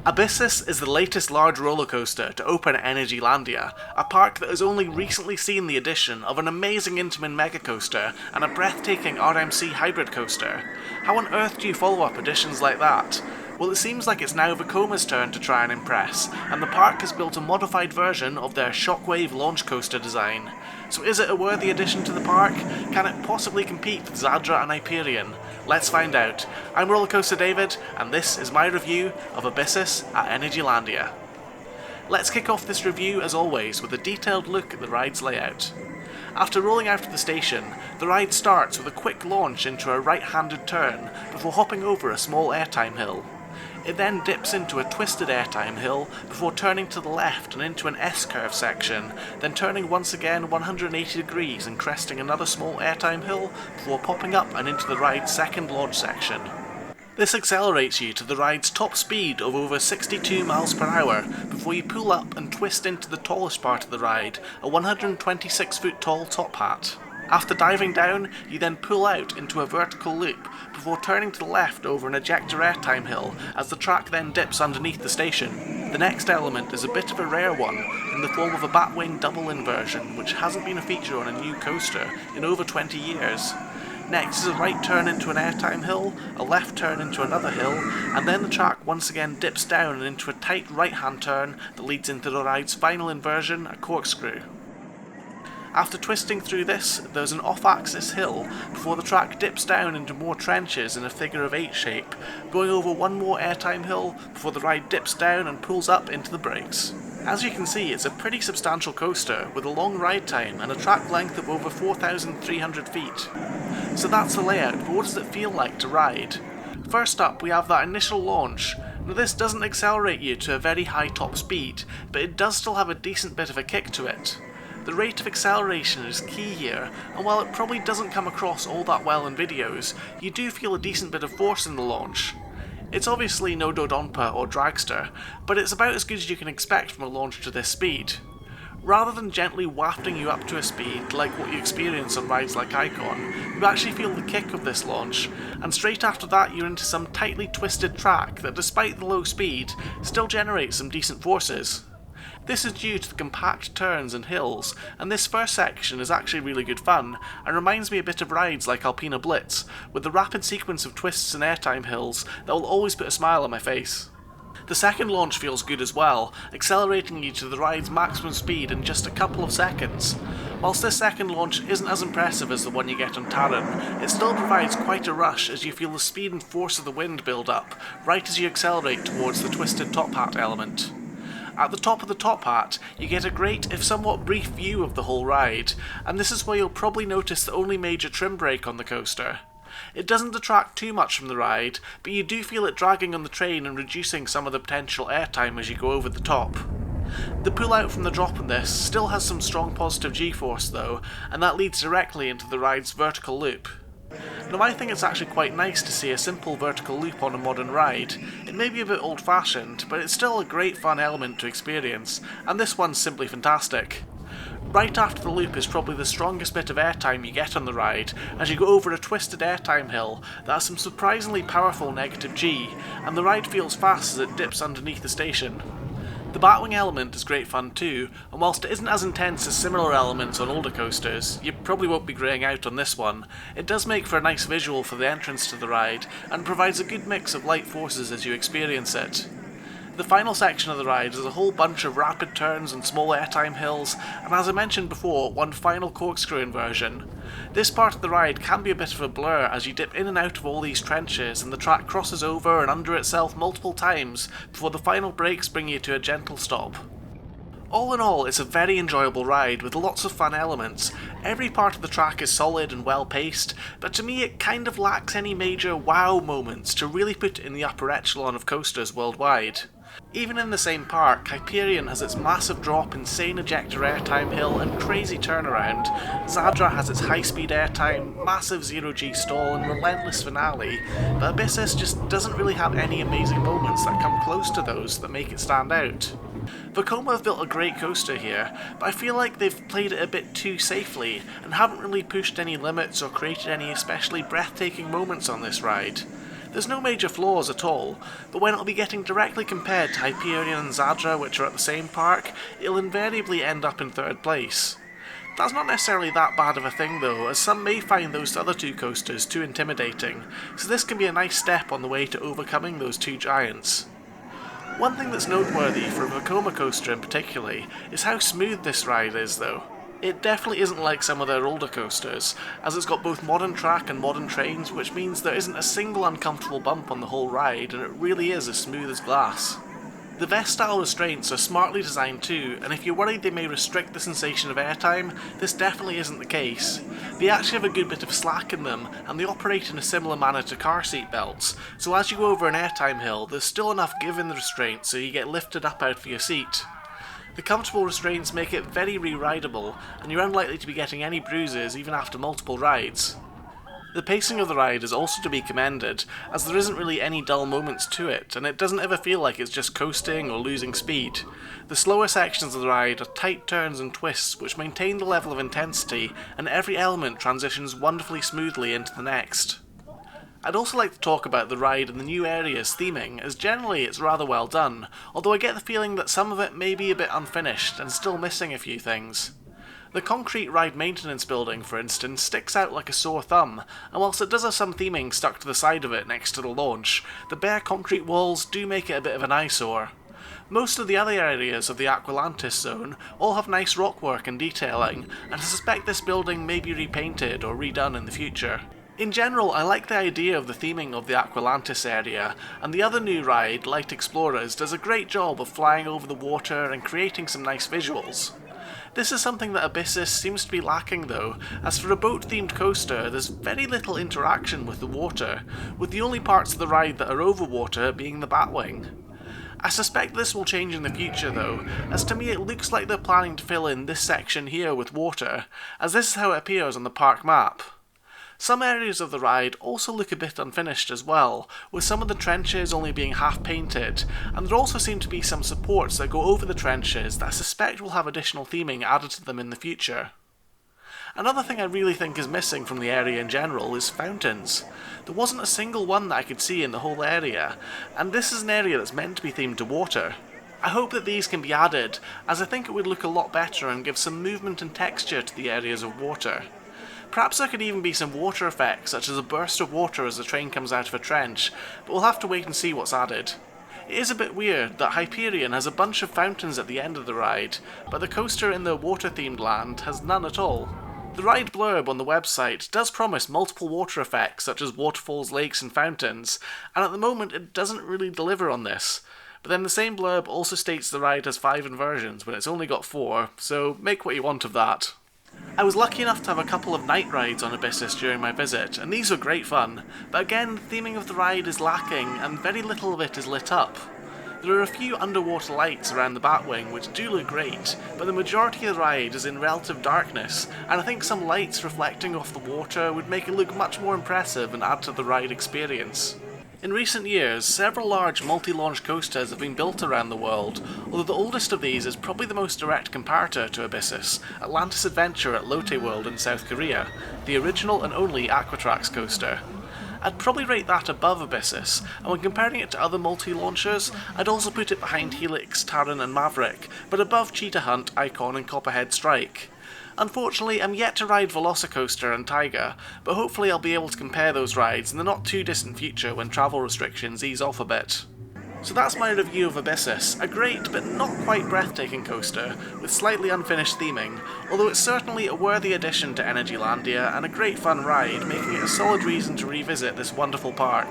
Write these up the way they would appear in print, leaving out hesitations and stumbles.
Abyssus is the latest large roller coaster to open at Energylandia, a park that has only recently seen the addition of an amazing Intamin mega coaster and a breathtaking RMC hybrid coaster. How on earth do you follow up additions like that? Well, it seems like it's now Vekoma's turn to try and impress, and the park has built a modified version of their shockwave launch coaster design. So is it a worthy addition to the park? Can it possibly compete with Zadra and Hyperion? Let's find out. I'm RollerCoaster David, and this is my review of Abyssus at Energylandia. Let's kick off this review as always with a detailed look at the ride's layout. After rolling out of the station, the ride starts with a quick launch into a right-handed turn before hopping over a small airtime hill. It then dips into a twisted airtime hill before turning to the left and into an S-curve section, then turning once again 180 degrees and cresting another small airtime hill before popping up and into the ride's second launch section. This accelerates you to the ride's top speed of over 62 miles per hour before you pull up and twist into the tallest part of the ride, a 126 foot tall top hat. After diving down, you then pull out into a vertical loop before turning to the left over an ejector airtime hill as the track then dips underneath the station. The next element is a bit of a rare one in the form of a batwing double inversion, which hasn't been a feature on a new coaster in over 20 years. Next is a right turn into an airtime hill, a left turn into another hill, and then the track once again dips down and into a tight right-hand turn that leads into the ride's final inversion, a corkscrew. After twisting through this, there's an off-axis hill before the track dips down into more trenches in a figure of 8 shape, going over one more airtime hill before the ride dips down and pulls up into the brakes. As you can see, it's a pretty substantial coaster with a long ride time and a track length of over 4,300 feet. So that's the layout, but what does it feel like to ride? First up, we have that initial launch. Now this doesn't accelerate you to a very high top speed, but it does still have a decent bit of a kick to it. The rate of acceleration is key here, and while it probably doesn't come across all that well in videos, you do feel a decent bit of force in the launch. It's obviously no Dodonpa or Dragster, but it's about as good as you can expect from a launch to this speed. Rather than gently wafting you up to a speed like what you experience on rides like Icon, you actually feel the kick of this launch, and straight after that you're into some tightly twisted track that, despite the low speed, still generates some decent forces. This is due to the compact turns and hills, and this first section is actually really good fun, and reminds me a bit of rides like Alpina Blitz, with the rapid sequence of twists and airtime hills that will always put a smile on my face. The second launch feels good as well, accelerating you to the ride's maximum speed in just a couple of seconds. Whilst this second launch isn't as impressive as the one you get on Taron, it still provides quite a rush as you feel the speed and force of the wind build up, right as you accelerate towards the twisted top hat element. At the top of the top hat, you get a great, if somewhat brief view of the whole ride, and this is where you'll probably notice the only major trim break on the coaster. It doesn't detract too much from the ride, but you do feel it dragging on the train and reducing some of the potential airtime as you go over the top. The pull out from the drop in this still has some strong positive G-force though, and that leads directly into the ride's vertical loop. Now I think it's actually quite nice to see a simple vertical loop on a modern ride. It may be a bit old-fashioned, but it's still a great fun element to experience, and this one's simply fantastic. Right after the loop is probably the strongest bit of airtime you get on the ride, as you go over a twisted airtime hill that has some surprisingly powerful negative G, and the ride feels fast as it dips underneath the station. The batwing element is great fun too, and whilst it isn't as intense as similar elements on older coasters, you probably won't be greying out on this one, it does make for a nice visual for the entrance to the ride, and provides a good mix of light forces as you experience it. The final section of the ride is a whole bunch of rapid turns and small airtime hills, and as I mentioned before, one final corkscrew inversion. This part of the ride can be a bit of a blur as you dip in and out of all these trenches and the track crosses over and under itself multiple times before the final brakes bring you to a gentle stop. All in all, it's a very enjoyable ride with lots of fun elements. Every part of the track is solid and well paced, but to me it kind of lacks any major wow moments to really put it in the upper echelon of coasters worldwide. Even in the same park, Hyperion has its massive drop, insane ejector airtime hill and crazy turnaround, Zadra has its high-speed airtime, massive zero-G stall and relentless finale, but Abyssus just doesn't really have any amazing moments that come close to those that make it stand out. Vekoma have built a great coaster here, but I feel like they've played it a bit too safely and haven't really pushed any limits or created any especially breathtaking moments on this ride. There's no major flaws at all, but when it'll be getting directly compared to Hyperion and Zadra, which are at the same park, it'll invariably end up in third place. That's not necessarily that bad of a thing though, as some may find those other two coasters too intimidating, so this can be a nice step on the way to overcoming those two giants. One thing that's noteworthy for a Vekoma coaster in particular is how smooth this ride is though. It definitely isn't like some of their older coasters, as it's got both modern track and modern trains, which means there isn't a single uncomfortable bump on the whole ride, and it really is as smooth as glass. The vest-style restraints are smartly designed too, and if you're worried they may restrict the sensation of airtime, this definitely isn't the case. They actually have a good bit of slack in them, and they operate in a similar manner to car seat belts, so as you go over an airtime hill, there's still enough give in the restraint so you get lifted up out of your seat. The comfortable restraints make it very re-rideable, and you're unlikely to be getting any bruises even after multiple rides. The pacing of the ride is also to be commended, as there isn't really any dull moments to it, and it doesn't ever feel like it's just coasting or losing speed. The slower sections of the ride are tight turns and twists which maintain the level of intensity, and every element transitions wonderfully smoothly into the next. I'd also like to talk about the ride and the new area's theming, as generally it's rather well done, although I get the feeling that some of it may be a bit unfinished and still missing a few things. The concrete ride maintenance building, for instance, sticks out like a sore thumb, and whilst it does have some theming stuck to the side of it next to the launch, the bare concrete walls do make it a bit of an eyesore. Most of the other areas of the Aqualantis zone all have nice rockwork and detailing, and I suspect this building may be repainted or redone in the future. In general, I like the idea of the theming of the Aqualantis area, and the other new ride, Light Explorers, does a great job of flying over the water and creating some nice visuals. This is something that Abyssus seems to be lacking though, as for a boat-themed coaster there's very little interaction with the water, with the only parts of the ride that are over water being the Batwing. I suspect this will change in the future though, as to me it looks like they're planning to fill in this section here with water, as this is how it appears on the park map. Some areas of the ride also look a bit unfinished as well, with some of the trenches only being half painted, and there also seem to be some supports that go over the trenches that I suspect will have additional theming added to them in the future. Another thing I really think is missing from the area in general is fountains. There wasn't a single one that I could see in the whole area, and this is an area that's meant to be themed to water. I hope that these can be added, as I think it would look a lot better and give some movement and texture to the areas of water. Perhaps there could even be some water effects, such as a burst of water as the train comes out of a trench, but we'll have to wait and see what's added. It is a bit weird that Hyperion has a bunch of fountains at the end of the ride, but the coaster in the water-themed land has none at all. The ride blurb on the website does promise multiple water effects, such as waterfalls, lakes and fountains, and at the moment it doesn't really deliver on this. But then the same blurb also states the ride has 5 inversions when it's only got 4, so make what you want of that. I was lucky enough to have a couple of night rides on Abyssus during my visit, and these were great fun, but again the theming of the ride is lacking and very little of it is lit up. There are a few underwater lights around the Batwing which do look great, but the majority of the ride is in relative darkness, and I think some lights reflecting off the water would make it look much more impressive and add to the ride experience. In recent years, several large multi-launch coasters have been built around the world, although the oldest of these is probably the most direct comparator to Abyssus, Atlantis Adventure at Lotte World in South Korea, the original and only Aquatrax coaster. I'd probably rate that above Abyssus, and when comparing it to other multi-launchers, I'd also put it behind Helix, Taron and Maverick, but above Cheetah Hunt, Icon and Copperhead Strike. Unfortunately, I'm yet to ride Velocicoaster and Tiger, but hopefully I'll be able to compare those rides in the not too distant future when travel restrictions ease off a bit. So that's my review of Abyssus, a great but not quite breathtaking coaster, with slightly unfinished theming, although it's certainly a worthy addition to Energylandia and a great fun ride, making it a solid reason to revisit this wonderful park.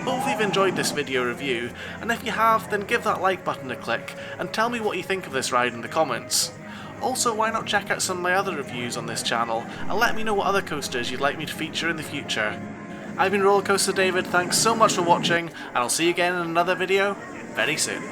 Hopefully you've enjoyed this video review, and if you have, then give that like button a click, and tell me what you think of this ride in the comments. Also, why not check out some of my other reviews on this channel, and let me know what other coasters you'd like me to feature in the future. I've been RollerCoaster David, thanks so much for watching, and I'll see you again in another video very soon.